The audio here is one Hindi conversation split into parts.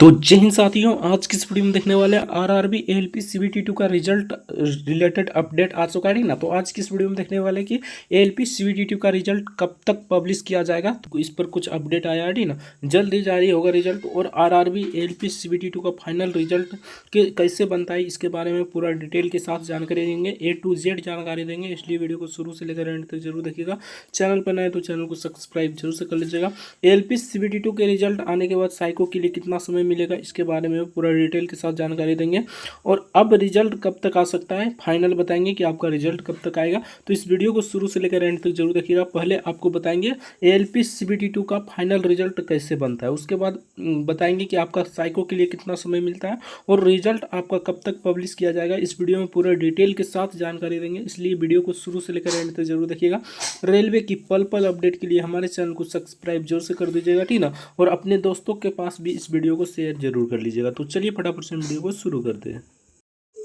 तो जय हिंद साथियों, आज की इस वीडियो में देखने वाले आरआरबी एएलपी सीबीटी 2 का रिजल्ट रिलेटेड अपडेट आ चुका है ना। तो आज की इस वीडियो में देखने वाले कि एएलपी सीबीटी 2 का रिजल्ट कब तक पब्लिश किया जाएगा, तो इस पर कुछ अपडेट आया है ना। जल्द ही जारी होगा रिजल्ट। और आरआरबी एएलपी सीबीटी 2 का फाइनल रिजल्ट कैसे बनता है इसके बारे में पूरा डिटेल के साथ जानकारी देंगे, A to Z जानकारी देंगे। इसलिए वीडियो को शुरू से लेकर एंड तक जरूर देखिएगा। चैनल पर नए तो चैनल को सब्सक्राइब जरूर से कर लीजिएगा। एएलपी सीबीटी 2 के रिजल्ट आने के बाद साइको के लिए कितना समय मिलेगा इसके बारे में पूरा डिटेल के साथ जानकारी देंगे। और अब रिजल्ट कब तक आ सकता है फाइनल बताएंगे कि आपका रिजल्ट कब तक आएगा। तो इस वीडियो को शुरू से लेकर एंड तक जरूर देखिएगा। पहले आपको बताएंगे एएलपी सीबीटी 2 का फाइनल रिजल्ट कैसे बनता है, उसके बाद बताएंगे कि आपका साइको के लिए कितना समय मिलता है और रिजल्ट आपका कब तक पब्लिश किया जाएगा। इस वीडियो में पूरा डिटेल के साथ जानकारी देंगे, इसलिए वीडियो को शुरू से लेकर एंड तक जरूर देखिएगा। रेलवे की पल पल अपडेट के लिए हमारे चैनल को सब्सक्राइब जरूर से कर दीजिएगा, ठीक ना। और अपने दोस्तों के पास भी इस वीडियो को शेयर जरूर कर लीजिएगा। तो चलिए फटाफट से वीडियो को शुरू करते हैं।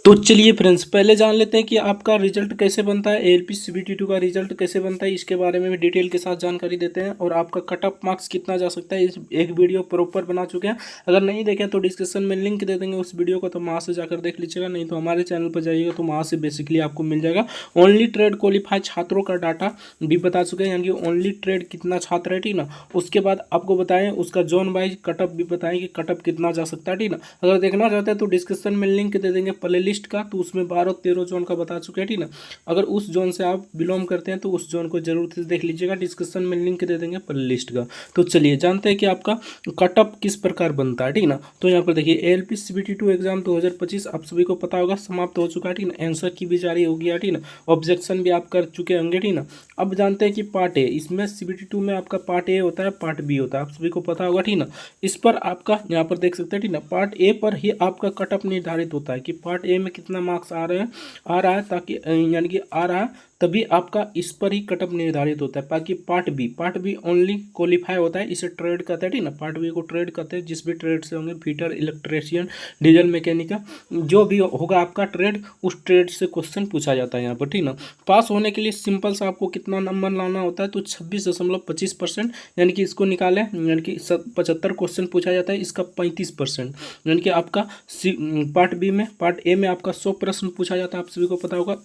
तो चलिए फ्रेंड्स, पहले जान लेते हैं कि आपका रिजल्ट कैसे बनता है, एएलपी सीबीटी 2 का रिजल्ट कैसे बनता है इसके बारे में भी डिटेल के साथ जानकारी देते हैं। और आपका कट ऑफ मार्क्स कितना जा सकता है, इस एक वीडियो प्रॉपर बना चुके हैं। अगर नहीं देखें तो डिस्क्रिप्शन में लिंक दे देंगे उस वीडियो को, तो वहाँ से जाकर देख लीजिएगा। नहीं तो हमारे चैनल पर जाइएगा तो वहाँ से बेसिकली आपको मिल जाएगा। ओनली ट्रेड क्वालिफाई छात्रों का डाटा भी बता चुके हैं, यानी कि ओनली ट्रेड कितना छात्र है, ठीक ना। उसके बाद आपको बताएं उसका जोन वाइज कट ऑफ भी बताएं कि कट ऑफ कितना जा सकता है, ठीक ना। अगर देखना चाहते हैं तो डिस्क्रिप्शन में लिंक दे देंगे प्ले लिस्ट का, तो उसमें 12-13 जोन का बता चुके हैं, ठीक ना। अगर उस जोन से आप बिलोंग करते हैं तो उस जोन को जरूर से देख लीजिएगा। डिस्क्रिप्शन में लिंक दे देंगे प्ले लिस्ट का। तो चलिए जानते हैं कि आपका कट ऑफ किस प्रकार बनता है, ठीक ना। तो यहाँ पर देखिए एएलपी सीबीटी 2 एग्जाम 2025 आप सभी को पता होगा समाप्त हो चुका है, ठीक ना। आंसर की भी जारी हो गया, ठीक ना। ऑब्जेक्शन भी आप कर चुके होंगे, ठीक ना। अब जानते हैं कि पार्ट ए, इसमें सीबीटी 2 में आपका पार्ट ए होता है, पार्ट बी होता है, आप सभी को पता होगा, ठीक ना। इस पर आपका यहाँ पर देख सकते हैं, ठीक ना। पार्ट ए पर ही आपका कट ऑफ निर्धारित होता है कि पार्ट ए में कितना मार्क्स आ रहा है ताकि यानी कि आ रहा है, तभी आपका इस पर ही कट ऑफ निर्धारित होता है। बाकी पार्ट बी ओनली क्वालिफाई होता है, इसे ट्रेड कहते हैं, ठीक ना। पार्ट बी को ट्रेड कहते हैं, जिस भी ट्रेड से होंगे फिटर, इलेक्ट्रिशियन, डीजल मैकेनिका, जो भी होगा आपका ट्रेड, उस ट्रेड से क्वेश्चन पूछा जाता है यहाँ पर, ठीक ना। पास होने के लिए सिंपल सा आपको कितना नंबर लाना होता है, तो 26.25%, यानी कि इसको निकालें, यानी कि 75 क्वेश्चन पूछा जाता है, इसका 35%, यानी कि आपका पार्ट बी में, पार्ट ए में आपका 100 प्रश्न पूछा जाता है, आप सभी को पता होगा।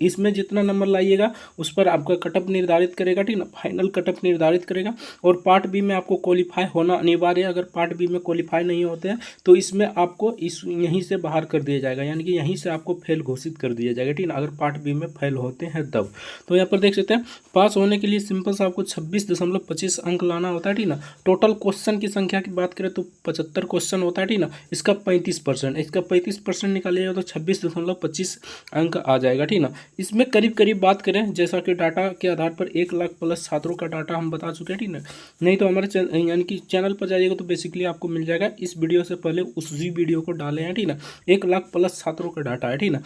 इसमें जितना नंबर लाइएगा उस पर आपका कटअप निर्धारित करेगा, ठीक ना। फाइनल कटअप निर्धारित करेगा। और पार्ट बी में आपको क्वालिफाई होना अनिवार्य है। अगर पार्ट बी में क्वालिफाई नहीं होते हैं तो इसमें आपको यहीं से बाहर कर दिया जाएगा, यानी कि यहीं से आपको फेल घोषित कर दिया जाएगा, ठीक ना। अगर पार्ट बी में फेल होते हैं तब। तो यहाँ पर देख सकते हैं पास होने के लिए सिंपल से आपको 26.25 अंक लाना होता है, ठीक ना। टोटल क्वेश्चन की संख्या की बात करें तो 75 क्वेश्चन होता है, ठीक ना। इसका 35%, इसका 35% निकालिएगा तो 26.25 अंक आ जाएगा, ठीक ना। इसमें करीब बात करें जैसा कि डाटा के आधार पर 1 लाख प्लस छात्रों का डाटा हम बता चुके हैं, ठीक ना। नहीं तो हमारे यानी कि चैनल पर जाइएगा तो बेसिकली आपको मिल जाएगा। इस वीडियो से पहले उसी वीडियो को डाले हैं, ठीक ना। 1 लाख प्लस छात्रों का डाटा है, ठीक ना।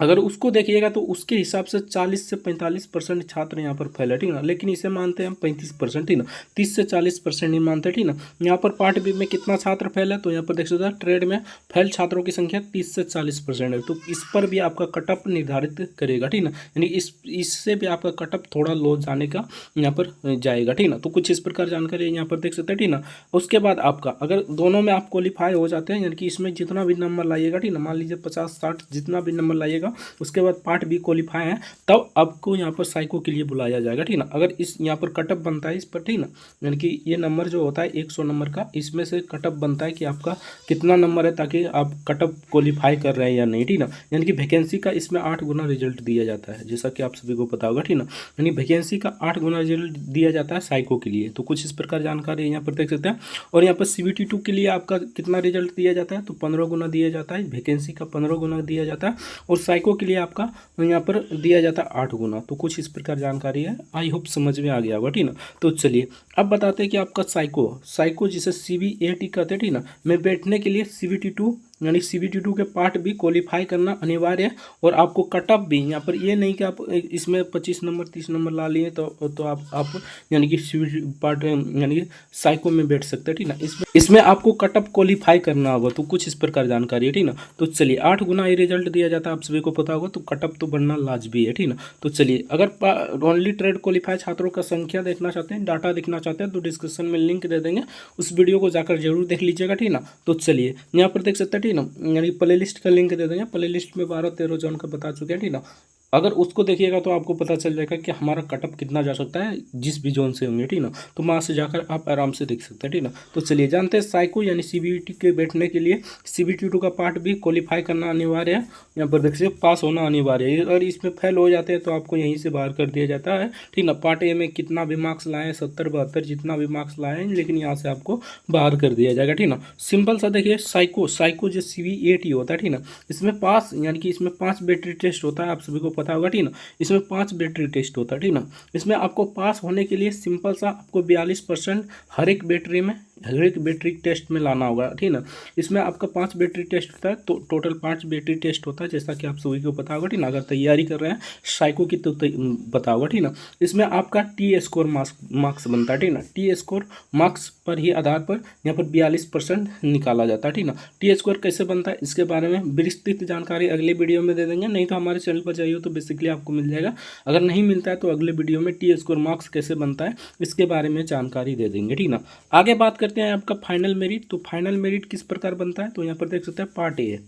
अगर उसको देखिएगा तो उसके हिसाब से 40 से 45% छात्र यहाँ पर फेल है, ठीक ना। लेकिन इसे मानते हैं हम 35%, ठीक ना। 30 से 40% ही मानते हैं, ठीक ना। यहाँ पर पार्ट बी में कितना छात्र फेल है, तो यहाँ पर देख सकते हैं ट्रेड में फेल छात्रों की संख्या 30 से 40% है। तो इस पर भी आपका कटअप निर्धारित करेगा, ठीक ना। यानी इससे भी आपका कटअप थोड़ा लो जाने का यहाँ पर जाएगा, ठीक ना। तो कुछ इस प्रकार जानकारी यहाँ पर देख सकते हैं, ठीक ना। उसके बाद आपका अगर दोनों में आप क्वालिफाई हो जाते हैं, यानी कि इसमें जितना भी नंबर लाइएगा, ठीक ना, मान लीजिए 50-60 जितना भी नंबर लाइएगा, उसके बाद पार्ट बी क्वालिफाई है, तब आपको यहाँ पर साइको के लिए बुलाया जाएगा, ठीक ना। अगर इस यहाँ पर कटअप बनता है इस पर, ठीक ना, यानी कि ये नंबर जो होता है 100 नंबर का, इसमें से कटअप बनता है कि आपका कितना नंबर है ताकि आप कटअप क्वालिफाई कर रहे हैं या नहीं, ठीक ना। यानी कि वैकेंसी का इसमें 8 गुना रिजल्ट दिया जाता है, जैसा कि आप सभी को पता होगा, ठीक ना। यानी वैकेंसी का 8 गुना रिजल्ट दिया जाता है साइको के लिए। तो कुछ इस प्रकार जानकारी यहाँ पर देख सकते हैं। और यहाँ पर सीबीटी 2 के लिए आपका कितना रिजल्ट दिया जाता है, तो 15 गुना दिया जाता है, वैकेंसी का 15 गुना दिया जाता है। और साइको के लिए आपका यहाँ पर दिया जाता है 8 गुना। तो कुछ इस प्रकार जानकारी है, आई होप समझ में आ गया होगा, ठीक ना। तो चलिए अब बताते हैं कि आपका साइको जिसे CBAT कहते हैं, ठीक ना, में बैठने के लिए CBT 2 यानी CBT2 के पार्ट भी क्वालिफाई करना अनिवार्य है। और आपको कटअप भी यहाँ पर ये नहीं कि आप इसमें 25 नंबर 30 नंबर ला लिए तो आप यानी कि CBT पार्ट यानी कि साइको में बैठ सकते हैं, ठीक ना। इसमें आपको कटअप क्वालिफाई करना होगा, तो कुछ इस प्रकार जानकारी है, ठीक ना। तो चलिए 8 गुना ये रिजल्ट दिया जाता है, आप सभी को पता होगा, तो कटअप तो बढ़ना लाजमी है, ठीक ना। तो चलिए अगर ओनली ट्रेड क्वालिफाई छात्रों का संख्या देखना चाहते हैं, डाटा देखना चाहते हैं, तो डिस्क्रिप्शन में लिंक दे देंगे, उस वीडियो को जाकर जरूर देख लीजिएगा, ठीक ना। तो चलिए यहाँ पर देख सकते हैं, ठीक ना, यानी प्ले लिस्ट का लिंक दे देंगे। प्ले लिस्ट में 12-13 जोन का बता चुके हैं, ठीक ना। अगर उसको देखिएगा तो आपको पता चल जाएगा कि हमारा कटअप कितना जा सकता है जिस भी जोन से होंगे, ठीक ना। तो वहाँ से जाकर आप आराम से देख सकते हैं, ठीक ना। तो चलिए जानते हैं साइको यानी CBT के बैठने के लिए CBT2 का पार्ट भी क्वालिफाई करना अनिवार्य है। यहाँ पर देखिए पास होना अनिवार्य है, अगर इसमें फेल हो जाते हैं तो आपको यहीं से बाहर कर दिया जाता है, ठीक ना। पार्ट ए में कितना भी मार्क्स लाएँ 70-72 जितना भी मार्क्स लाएँ, लेकिन यहाँ से आपको बाहर कर दिया जाएगा, ठीक ना। सिंपल सा देखिए साइको जो CBAT होता है, ठीक ना, इसमें पास यानी कि इसमें 5 बैटरी टेस्ट होता है, आप सभी को पता होगा, ठीक ना। इसमें 5 बैटरी टेस्ट होता है, ठीक ना। इसमें आपको पास होने के लिए सिंपल सा आपको 42% हर एक बैटरी टेस्ट में लाना होगा, ठीक ना। इसमें आपका 5 बैटरी टेस्ट होता है, तो टोटल 5 बैटरी टेस्ट होता है, जैसा कि आप सभी को पता होगा, ठीक ना। अगर तैयारी कर रहे हैं साइको की तो पता होगा, ठीक ना। इसमें आपका टी स्कोर मार्क्स बनता है, ठीक ना। टी स्कोर मार्क्स पर ही आधार पर यहाँ पर 42% निकाला जाता है, ठीक ना। टी स्कोर कैसे बनता है इसके बारे में विस्तृत जानकारी अगले वीडियो में दे देंगे, नहीं तो हमारे चैनल पर जाइए तो बेसिकली आपको मिल जाएगा। अगर नहीं मिलता है तो अगले वीडियो में टी स्कोर मार्क्स कैसे बनता है इसके बारे में जानकारी दे देंगे, ठीक ना। आगे बात करते हैं आपका फाइनल मेरिट। तो फाइनल मेरिट किस प्रकार बनता है, तो यहाँ पर देख सकते हैं पार्ट ए,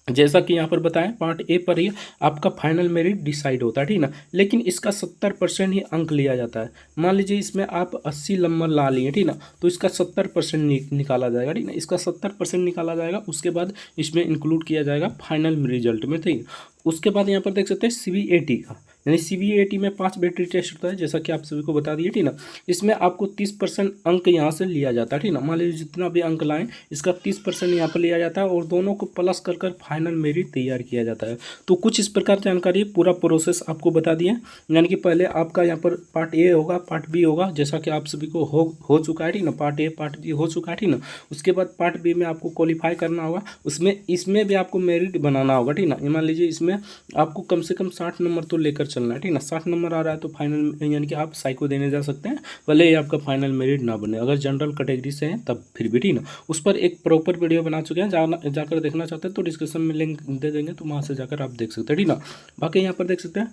जैसा कि यहाँ पर बताएं पार्ट ए पर ही आपका फाइनल मेरिट डिसाइड होता है, ठीक ना। लेकिन इसका 70% ही अंक लिया जाता है। मान लीजिए इसमें आप 80 नंबर ला लिए, ठीक ना, तो इसका 70% निकाला जाएगा, ठीक ना। इसका 70% निकाला जाएगा, उसके बाद इसमें इंक्लूड किया जाएगा फाइनल रिजल्ट में, ठीक। उसके बाद यहाँ पर देख सकते हैं CBAT का, यानी CBAT में 5 बैटरी टेस्ट होता है, जैसा कि आप सभी को बता दिए, ठीक ना। इसमें आपको 30% अंक यहाँ से लिया जाता है, ठीक ना। मान लीजिए जितना भी अंक लाएं इसका 30% यहाँ पर लिया जाता है और दोनों को प्लस कर फाइनल मेरिट तैयार किया जाता है। तो कुछ इस प्रकार जानकारी पूरा प्रोसेस आपको बता दिए, यानी कि पहले आपका यहाँ पर पार्ट ए होगा, पार्ट बी होगा, जैसा कि आप सभी को हो चुका है, ठीक ना। पार्ट ए पार्ट बी हो चुका है, ठीक ना। उसके बाद पार्ट बी में आपको क्वालिफाई करना होगा, इसमें भी आपको मेरिट बनाना होगा, ठीक ना। मान लीजिए इसमें आपको कम से कम 60 नंबर तो लेकर चलना है, ठीक ना। 60 नंबर आ रहा है तो फाइनल यानी कि आप साइको देने जा सकते हैं, भले ही आपका फाइनल मेरिट ना बने। अगर जनरल कैटेगरी से हैं तब फिर भी, ठीक ना। उस पर एक प्रॉपर वीडियो बना चुके हैं, जाकर देखना चाहते हैं तो डिस्क्रिप्शन में लिंक दे देंगे, तो वहाँ से जाकर आप देख सकते हैं, ठीक ना। बाकी यहाँ पर देख सकते हैं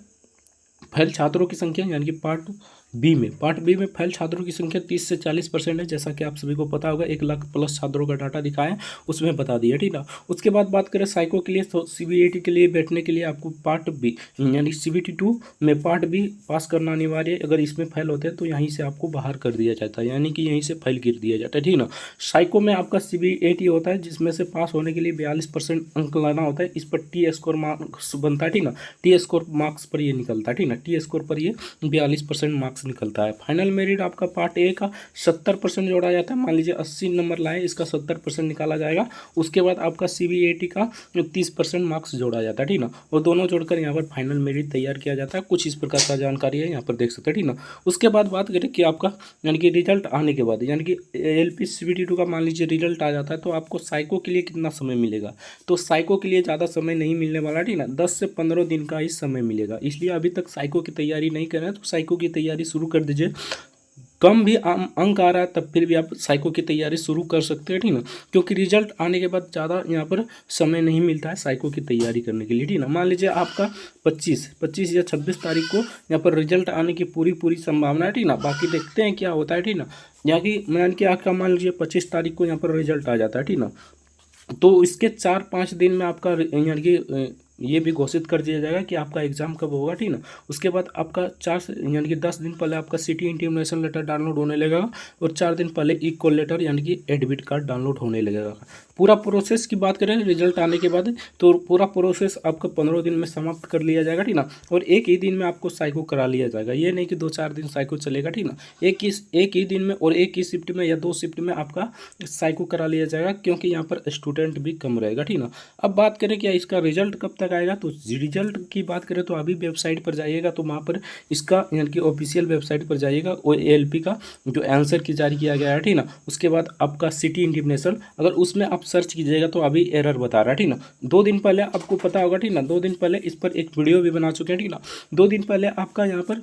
फेल छात्रों की संख्या, यानी कि पार्ट बी में फेल छात्रों की संख्या 30 से 40% है, जैसा कि आप सभी को पता होगा। 1 लाख प्लस छात्रों का डाटा दिखाएं उसमें बता दिया, ठीक ना। उसके बाद बात करें साइको के लिए, तो CBAT के लिए बैठने के लिए आपको पार्ट बी यानी CBT2 में पार्ट बी पास करना अनिवार्य है। अगर इसमें फेल होते हैं तो यहीं से आपको बाहर कर दिया जाता है, यानी कि यहीं से फेल कर दिया जाता है, ठीक ना। साइको में आपका CBAT होता है, जिसमें से पास होने के लिए 42% अंक लाना होता है। इस पर टी स्कोर मार्क्स बनता है, ठीक ना। टी स्कोर मार्क्स पर ये निकलता है, ठीक ना। टी स्कोर पर ये 42% मार्क्स निकलता है। फाइनल मेरिट आपका पार्ट ए का 70% जोड़ा जाता है। मान लीजिए 80 नंबर लाए, इसका 70% निकाला जाएगा। उसके बाद आपका CBAT का 30% मार्क्स जोड़ा जाता है, ठीक ना। और दोनों जोड़कर यहाँ पर फाइनल मेरिट तैयार किया जाता है। कुछ इस प्रकार का जानकारी है, यहाँ पर देख सकते हैं, ठीक ना। उसके बाद बात करें कि आपका यानी कि रिजल्ट आने के बाद, यानी कि LP CBT2 का मान लीजिए रिजल्ट आ जाता है, तो आपको साइको के लिए कितना समय मिलेगा, तो साइको के लिए ज़्यादा समय नहीं मिलने वाला, ठीक ना। 10 से 15 दिन का ही समय मिलेगा। इसलिए अभी तक साइको की तैयारी नहीं कर रहे हैं तो साइको की तैयारी शुरू कर दीजिए। कम भी अंक आ रहा है तब फिर भी आप साइको की तैयारी शुरू कर सकते हैं, ठीक ना। क्योंकि रिजल्ट आने के बाद ज़्यादा यहाँ पर समय नहीं मिलता है साइको की तैयारी करने के लिए, ठीक ना। मान लीजिए आपका 25 या 26 तारीख को यहाँ पर रिजल्ट आने की पूरी संभावना है, ठीक ना। बाकी देखते हैं क्या होता है, ठीक ना। यानी कि आपका मान लीजिए 25 तारीख को यहाँ पर रिजल्ट आ जाता है, ठीक ना। तो इसके 4-5 दिन में आपका यानी कि ये भी घोषित कर दिया जाएगा कि आपका एग्ज़ाम कब होगा, ठीक ना। उसके बाद आपका 4 यानी कि 10 दिन पहले आपका सिटी इंटीमेशन लेटर डाउनलोड होने लगेगा और 4 दिन पहले इक्वल लेटर यानी कि एडमिट कार्ड डाउनलोड होने लगेगा। पूरा प्रोसेस की बात करें रिजल्ट आने के बाद तो पूरा प्रोसेस आपका 15 दिन में समाप्त कर लिया जाएगा, ठीक ना। और एक ही दिन में आपको साइको करा लिया जाएगा, ये नहीं कि 2-4 दिन साइको चलेगा, ठीक ना। एक ही दिन में और एक ही शिफ्ट में या 2 शिफ्ट में आपका साइको करा लिया जाएगा, क्योंकि यहाँ पर स्टूडेंट भी कम रहेगा, ठीक ना। अब बात करें क्या इसका रिजल्ट कब तक आएगा, तो रिजल्ट की बात करें तो अभी वेबसाइट पर जाइएगा तो वहाँ पर इसका यानी कि ऑफिशियल वेबसाइट पर जाइएगा और ALP का जो आंसर की जारी किया गया है, ठीक ना। उसके बाद आपका सिटी इंटीमेशन, अगर उसमें आप आप सर्च कीजिएगा तो अभी एरर बता रहा है, ठीक ना। 2 दिन पहले आपको पता होगा, ठीक ना, 2 दिन पहले इस पर एक वीडियो भी बना चुके हैं, ठीक ना। 2 दिन पहले आपका यहाँ पर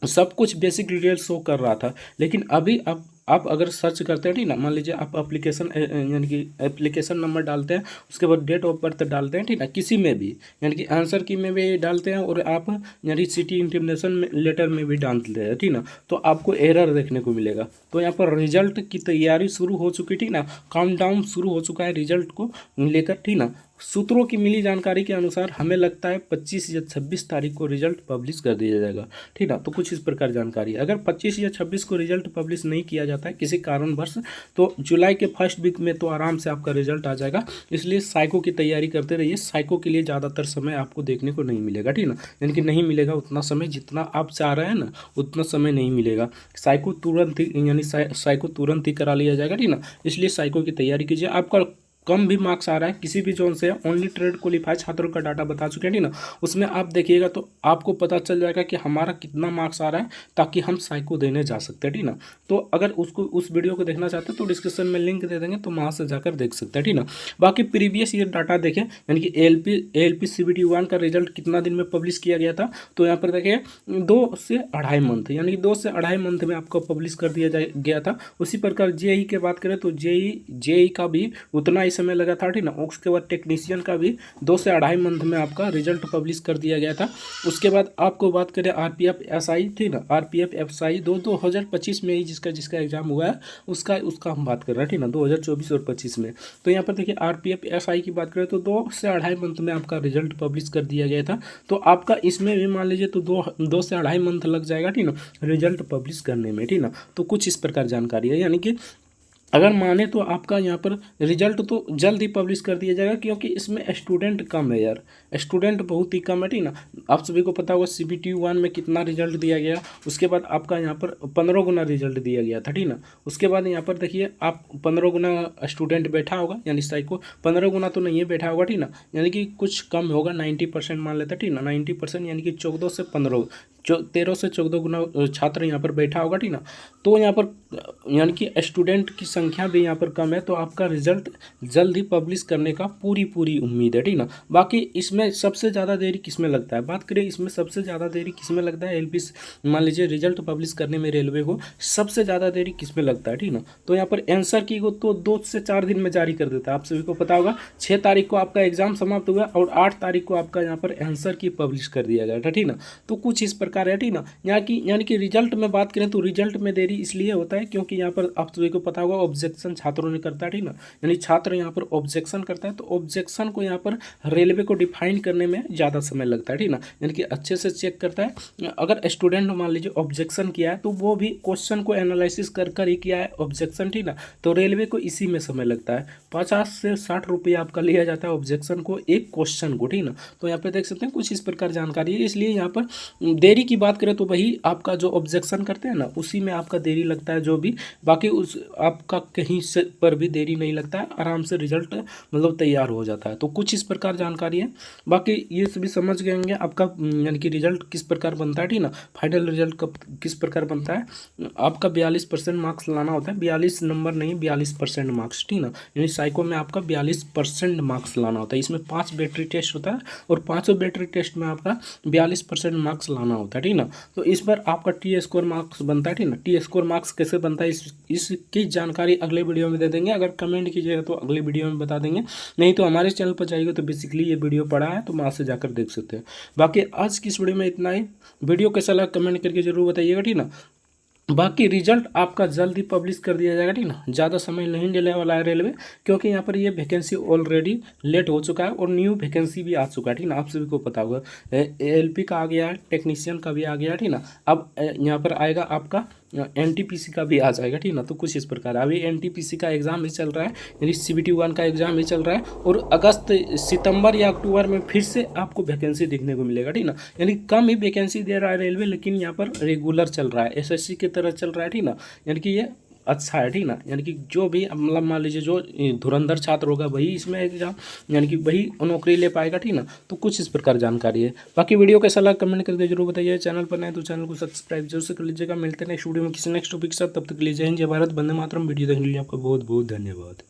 सब कुछ बेसिक डिटेल शो कर रहा था, लेकिन अभी अब आप अगर सर्च करते हैं, ठीक ना, मान लीजिए आप एप्लीकेशन यानी कि एप्लीकेशन नंबर डालते हैं, उसके बाद डेट ऑफ बर्थ डालते हैं, ठीक ना, किसी में भी यानी कि आंसर की में भी डालते हैं और आप यानी सिटी इंटीमेशन में लेटर में भी डालते हैं, ठीक ना, तो आपको एरर देखने को मिलेगा। तो यहाँ पर रिजल्ट की तैयारी शुरू हो चुकी, ठीक ना, काउंटडाउन शुरू हो चुका है रिजल्ट को लेकर, ठीक ना। सूत्रों की मिली जानकारी के अनुसार हमें लगता है 25 या 26 तारीख को रिजल्ट पब्लिश कर दिया जाएगा, ठीक ना। तो कुछ इस प्रकार जानकारी है। अगर 25 या 26 को रिजल्ट पब्लिश नहीं किया जाता है किसी कारणवश, तो जुलाई के फर्स्ट वीक में तो आराम से आपका रिजल्ट आ जाएगा। इसलिए साइको की तैयारी करते रहिए। साइको के लिए ज़्यादातर समय आपको देखने को नहीं मिलेगा, ठीक ना, यानी कि नहीं मिलेगा उतना समय जितना आप चाह रहे हैं ना, उतना समय नहीं मिलेगा। साइको तुरंत ही यानी साइको तुरंत ही करा लिया जाएगा, ठीक ना। इसलिए साइको की तैयारी कीजिए। आपका कम भी मार्क्स आ रहा है किसी भी जोन से, ओनली ट्रेड क्वालिफाइड छात्रों का डाटा बता चुके हैं, ठीक ना, उसमें आप देखिएगा तो आपको पता चल जाएगा कि हमारा कितना मार्क्स आ रहा है, ताकि हम साइको देने जा सकते हैं, ठीक ना। तो अगर उसको उस वीडियो को देखना चाहते हैं तो डिस्क्रिप्शन में लिंक दे देंगे, तो वहाँ से जाकर देख सकते हैं, ठीक ना। बाकी प्रीवियस ईयर डाटा देखें, यानी कि ALP CBT 1 का रिजल्ट कितना दिन में पब्लिश किया गया था, तो यहाँ पर देखिए 2 से 2.5 मंथ, यानी कि 2 से 2.5 मंथ में आपको पब्लिश कर दिया गया था। उसी प्रकार JEE की बात करें तो JEE का भी उतना ही समय लगा था, ठीक ना। उसके बाद टेक्नीशियन का भी 2 से 2.5 मंथ में आपका रिजल्ट पब्लिश कर दिया गया था। उसके बाद आपको बात करें RPF SI, ठीक ना, RPF SI 2025 में ही जिसका एग्जाम हुआ है उसका हम बात कर रहे हैं, ठीक ना, 2024 और 25 में। तो यहाँ पर देखिए RPF SI की बात करें तो 2 से 2.5 मंथ में आपका रिजल्ट पब्लिश कर दिया गया था। तो आपका इसमें भी मान लीजिए तो 2 से 2.5 मंथ लग जाएगा, ठीक ना, रिजल्ट पब्लिश करने में, ठीक ना। तो कुछ इस प्रकार जानकारी है, यानी कि अगर माने तो आपका यहाँ पर रिजल्ट तो जल्द ही पब्लिश कर दिया जाएगा, क्योंकि इसमें स्टूडेंट कम है यार, स्टूडेंट बहुत ही कम है, ठीक ना। आप सभी को पता होगा CBT 1 में कितना रिजल्ट दिया गया, उसके बाद आपका यहाँ पर 15 गुना रिजल्ट दिया गया था, ठीक ना। उसके बाद यहाँ पर देखिए आप 15 गुना स्टूडेंट बैठा होगा, यानी साइको 15 गुना तो नहीं है बैठा होगा, ठीक ना, यानी कि कुछ कम होगा, 90% मान लेते हैं, ठीक ना, 90% यानी कि 14 से 15 13 से 14 गुना छात्र यहाँ पर बैठा होगा, ठीक ना। तो यहाँ पर यानी कि स्टूडेंट की संख्या भी यहाँ पर कम है, तो आपका रिजल्ट जल्द ही पब्लिश करने का पूरी उम्मीद है, ठीक ना। बाकी इसमें सबसे ज़्यादा देरी किसमें लगता है, बात करें इसमें सबसे ज़्यादा देरी किसमें लगता है, LP मान लीजिए रिजल्ट पब्लिश करने में रेलवे को सबसे ज़्यादा देरी किसमें लगता है, ठीक ना। तो यहाँ पर आंसर की को तो 2 से 4 दिन में जारी कर देता है। आप सभी को पता होगा 6 तारीख को आपका एग्जाम समाप्त हुआ और 8 तारीख को आपका यहाँ पर आंसर की पब्लिश कर दिया गया था, ठीक ना। तो कुछ इस प्रकार है, ठीक ना। यानी कि रिजल्ट में बात करें तो रिजल्ट में देरी इसलिए होता है क्योंकि यहाँ पर आप सभी को पता होगा ऑब्जेक्शन छात्रों ने करता है, ठीक ना, यानी छात्र यहाँ पर ऑब्जेक्शन करता है, तो ऑब्जेक्शन को यहाँ पर रेलवे को डिफाइन करने में ज़्यादा समय लगता है, ठीक ना, यानी कि अच्छे से चेक करता है। अगर स्टूडेंट मान लीजिए ऑब्जेक्शन किया है तो वो भी क्वेश्चन को एनालिसिस कर ही किया है ऑब्जेक्शन, ठीक ना, तो रेलवे को इसी में समय लगता है। 50 से 60 रुपये आपका लिया जाता है ऑब्जेक्शन को, एक क्वेश्चन को, ठीक ना। तो यहाँ पे देख सकते हैं कुछ इस प्रकार जानकारी है। इसलिए यहाँ पर देरी की बात करें तो वही आपका जो ऑब्जेक्शन करते हैं ना, उसी में आपका देरी लगता है जो भी, बाकी उस आपका कहीं से पर भी देरी नहीं लगता है, आराम से रिजल्ट मतलब तैयार हो जाता है। तो कुछ इस प्रकार जानकारी है। बाकी ये सभी समझ गए होंगे आपका यानी कि रिजल्ट किस प्रकार बनता है, ठीक ना, फाइनल रिजल्ट कब किस प्रकार बनता है। आपका 42% मार्क्स लाना होता है, 42 नंबर नहीं 42% मार्क्स, ठीक ना, यानी साइको में आपका 42% मार्क्स लाना होता है। इसमें 5 बैटरी टेस्ट होता है और 5 बैटरी टेस्ट में आपका 42% मार्क्स लाना होता है, ठीक ना। तो इस पर आपका T स्कोर मार्क्स बनता है, ठीक ना। T स्कोर मार्क्स कैसे बनता है इसकी जानकारी अगले वीडियो में दे देंगे। अगर कमेंट कीजिएगा तो अगले वीडियो में बता देंगे, नहीं तो हमारे चैनल पर जाइएगा तो बेसिकली ये वीडियो पड़ा है, तो वहाँ से जाकर देख सकते हैं। बाकी आज की इस वीडियो में इतना ही। वीडियो कैसा लगा कमेंट करके जरूर बताइएगा, ठीक ना। बाकी रिजल्ट आपका जल्द ही पब्लिश कर दिया जाएगा, ठीक ना, ज़्यादा समय नहीं लेने वाला है रेलवे, क्योंकि यहाँ पर ये वैकेंसी ऑलरेडी लेट हो चुका है और न्यू वैकेंसी भी आ चुका है, ठीक ना। आप सभी को पता होगा ALP का आ गया है, टेक्नीशियन का भी आ गया है, ठीक ना। अब यहाँ पर आएगा आपका NTPC का भी आ जाएगा, ठीक ना। तो कुछ इस प्रकार अभी NTPC का एग्ज़ाम ही चल रहा है, यानी CBT 1 का एग्ज़ाम ही चल रहा है, और अगस्त सितंबर या अक्टूबर में फिर से आपको वैकेंसी देखने को मिलेगा, ठीक ना। यानी कम ही वैकेंसी दे रहा है रेलवे, लेकिन यहाँ पर रेगुलर चल रहा है, SSC की तरह चल रहा है, ठीक ना। यानी कि ये अच्छा है, ठीक ना। यानी कि जो भी मतलब मान लीजिए जो धुरंधर छात्र होगा वही इसमें एग्जाम यानी कि वही नौकरी ले पाएगा, ठीक ना। तो कुछ इस प्रकार जानकारी है। बाकी वीडियो कैसा लगा कमेंट करके जरूर बताइए। चैनल पर नए तो चैनल को सब्सक्राइब जरूर से कर लीजिएगा। मिलते हैं नेक्स्ट वीडियो में किसी नेक्स्ट टॉपिक के साथ। तब तक के लिए जय हिंद, जय भारत, वंदे मातरम। वीडियो देखने के लिए आपका बहुत बहुत धन्यवाद।